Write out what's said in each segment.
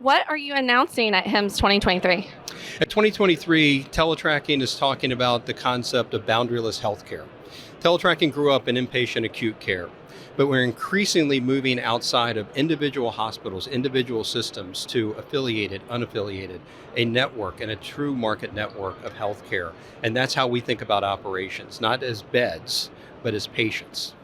What are you announcing at HIMSS 2023? At 2023, Teletracking is talking about the concept of boundaryless healthcare. Teletracking grew up in inpatient acute care, but we're increasingly moving outside of individual hospitals, individual systems to affiliated, unaffiliated, a network and a true market network of healthcare. And that's how we think about operations, not as beds, but as patients.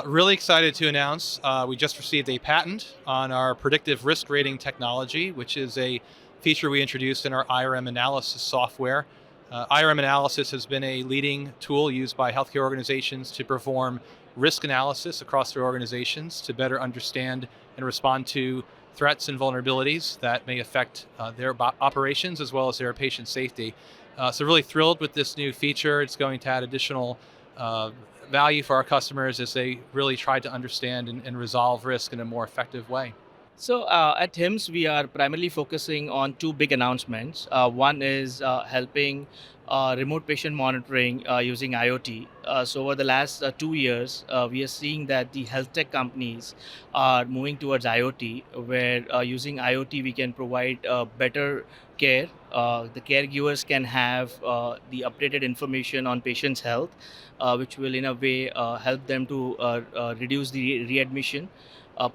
Really excited to announce we just received a patent on our predictive risk rating technology, which is a feature we introduced in our IRM analysis software. IRM analysis has been a leading tool used by healthcare organizations to perform risk analysis across their organizations to better understand and respond to threats and vulnerabilities that may affect their operations as well as their patient safety. So really thrilled with this new feature. It's going to add additional value for our customers as they really try to understand and resolve risk in a more effective way. So at HIMSS, we are primarily focusing on two big announcements. One is helping remote patient monitoring using IoT. So over the last 2 years, we are seeing that the health tech companies are moving towards IoT, where using IoT we can provide better care. The caregivers can have the updated information on patients' health, which will in a way help them to reduce the readmission,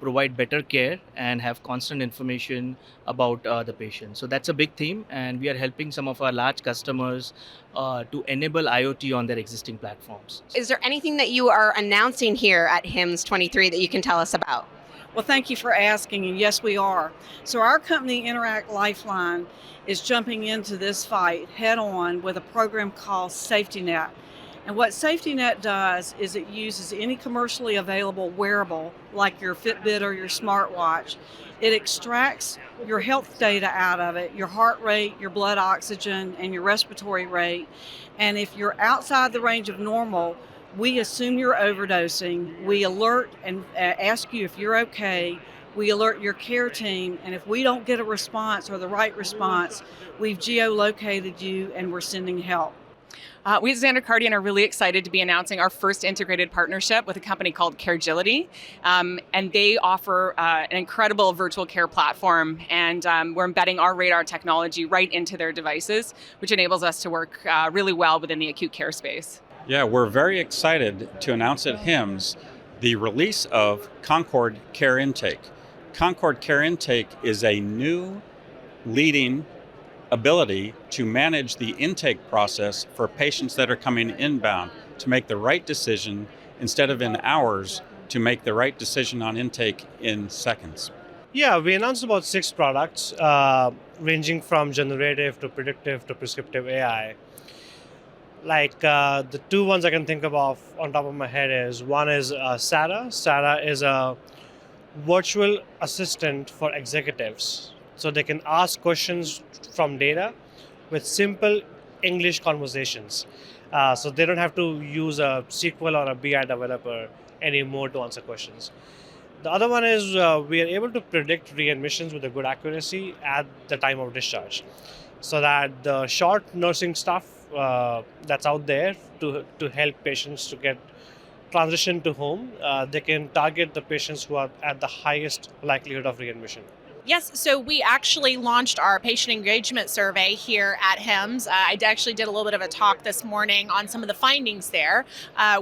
provide better care, and have constant information about the patient. So that's a big theme, and we are helping some of our large customers to enable IoT on their existing platforms. Is there anything that you are announcing here at HIMSS 23 that you can tell us about? Well, thank you for asking, and yes, we are. So our company, Lifeline, is jumping into this fight head on with a program called Safety Net. And what Safety Net does is it uses any commercially available wearable, like your Fitbit or your smartwatch. It extracts your health data out of it, your heart rate, your blood oxygen, and your respiratory rate. And if you're outside the range of normal, we assume you're overdosing. We alert and ask you if you're okay. We alert your care team, and if we don't get a response or the right response, we've geolocated you and we're sending help. We at Xandar Kardian are really excited to be announcing our first integrated partnership with a company called Caregility. And they offer an incredible virtual care platform, and we're embedding our radar technology right into their devices, which enables us to work really well within the acute care space. Yeah, we're very excited to announce at HIMSS the release of Concord Care Intake. Concord Care Intake is a new leading ability to manage the intake process for patients that are coming inbound, to make the right decision instead of in hours, to make the right decision on intake in seconds. Yeah, we announced about 6 products, ranging from generative to predictive to prescriptive AI. Like the 2 ones I can think of on top of my head is, one is SATA. SATA is a virtual assistant for executives. So they can ask questions from data with simple English conversations. So they don't have to use a SQL or a BI developer anymore to answer questions. The other one is we are able to predict readmissions with a good accuracy at the time of discharge. So that the short nursing stuff that's out there to help patients to get transitioned to home, they can target the patients who are at the highest likelihood of readmission. Yes, so we actually launched our patient engagement survey here at HIMSS. I actually did a little bit of a talk this morning on some of the findings there.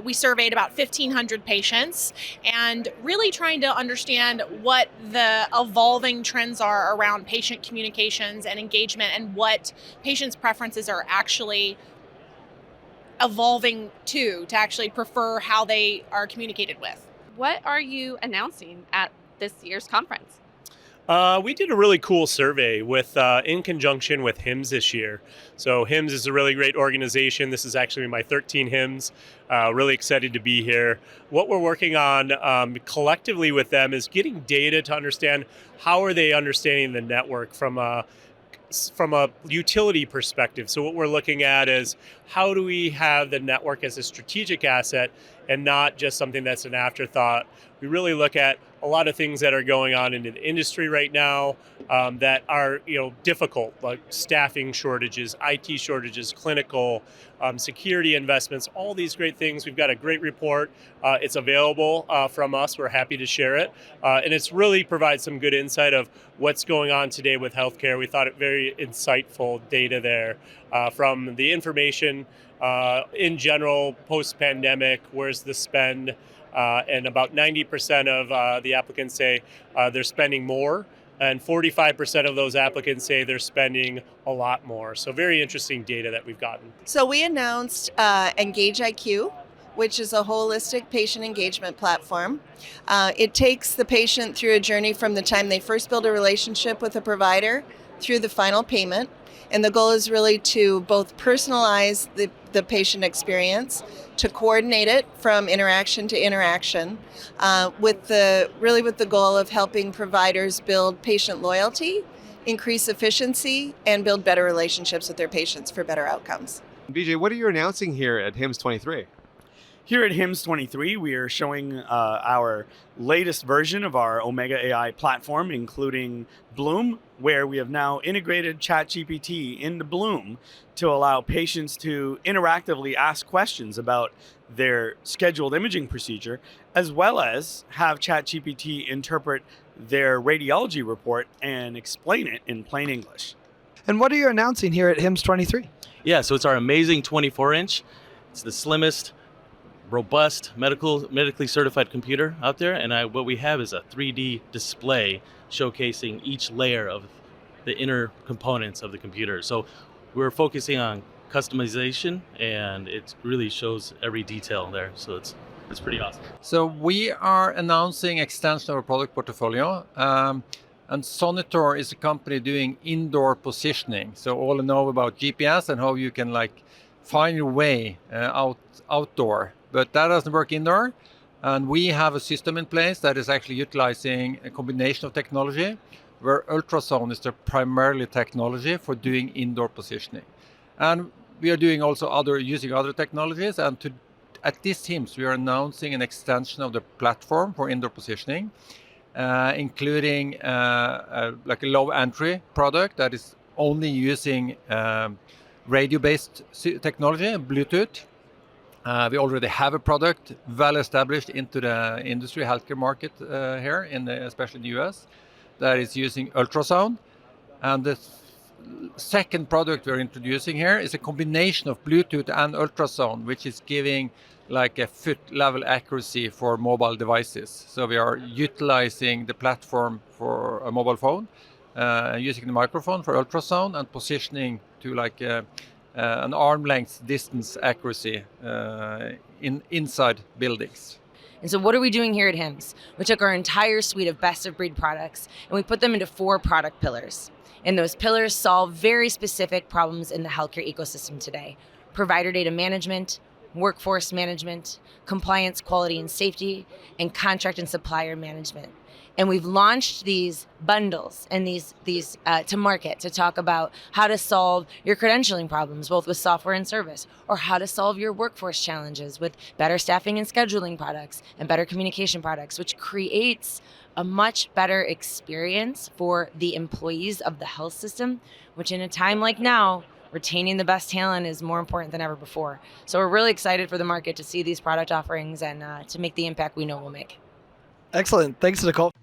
We surveyed about 1,500 patients and really trying to understand what the evolving trends are around patient communications and engagement and what patients' preferences are actually evolving to actually prefer how they are communicated with. What are you announcing at this year's conference? We did a really cool survey with in conjunction with HIMSS this year. So HIMSS is a really great organization. This is actually my 13th HIMSS. Really excited to be here. What we're working on collectively with them is getting data to understand how are they understanding the network from a utility perspective. So what we're looking at is how do we have the network as a strategic asset and not just something that's an afterthought. We really look at a lot of things that are going on in the industry right now, that are difficult, like staffing shortages, IT shortages, clinical security investments, all these great things. We've got a great report. It's available from us. We're happy to share it. And it's really provides some good insight of what's going on today with healthcare. We thought it very insightful data there from the information in general, post-pandemic, where's the spend? And about 90% of the applicants say they're spending more, and 45% of those applicants say they're spending a lot more. So very interesting data that we've gotten. So we announced Engage IQ, which is a holistic patient engagement platform. It takes the patient through a journey from the time they first build a relationship with a provider through the final payment. And the goal is really to both personalize the patient experience, to coordinate it from interaction to interaction, with the goal of helping providers build patient loyalty, increase efficiency, and build better relationships with their patients for better outcomes. BJ, what are you announcing here at HIMSS 23? Here at HIMSS 23, we are showing our latest version of our Omega AI platform, including Bloom, where we have now integrated ChatGPT into Bloom to allow patients to interactively ask questions about their scheduled imaging procedure, as well as have ChatGPT interpret their radiology report and explain it in plain English. And what are you announcing here at HIMSS 23? Yeah, so it's our amazing 24-inch. It's the slimmest, robust, medically certified computer out there, and what we have is a 3D display showcasing each layer of the inner components of the computer. So we're focusing on customization, and it really shows every detail there. So it's pretty awesome. So we are announcing extension of our product portfolio, and Sonitor is a company doing indoor positioning. So all you know about GPS and how you can find your way outdoor. But that doesn't work indoor. And we have a system in place that is actually utilizing a combination of technology, where ultrasound is the primarily technology for doing indoor positioning. And we are doing also using other technologies. And at this HIMSS, we are announcing an extension of the platform for indoor positioning, including a low entry product that is only using radio-based technology, Bluetooth. We already have a product well established into the industry healthcare market here, especially in the US, that is using ultrasound. And the second product we're introducing here is a combination of Bluetooth and ultrasound, which is giving a foot level accuracy for mobile devices. So we are utilizing the platform for a mobile phone, using the microphone for ultrasound and positioning to an arm length distance accuracy inside buildings. And so what are we doing here at HIMSS? We took our entire suite of best of breed products and we put them into 4 product pillars. And those pillars solve very specific problems in the healthcare ecosystem today: provider data management, workforce management, compliance, quality and safety, and contract and supplier management. And we've launched these bundles and these to market to talk about how to solve your credentialing problems, both with software and service, or how to solve your workforce challenges with better staffing and scheduling products and better communication products, which creates a much better experience for the employees of the health system, which in a time like now, retaining the best talent is more important than ever before. So we're really excited for the market to see these product offerings and to make the impact we know we'll make. Excellent. Thanks, Nicole.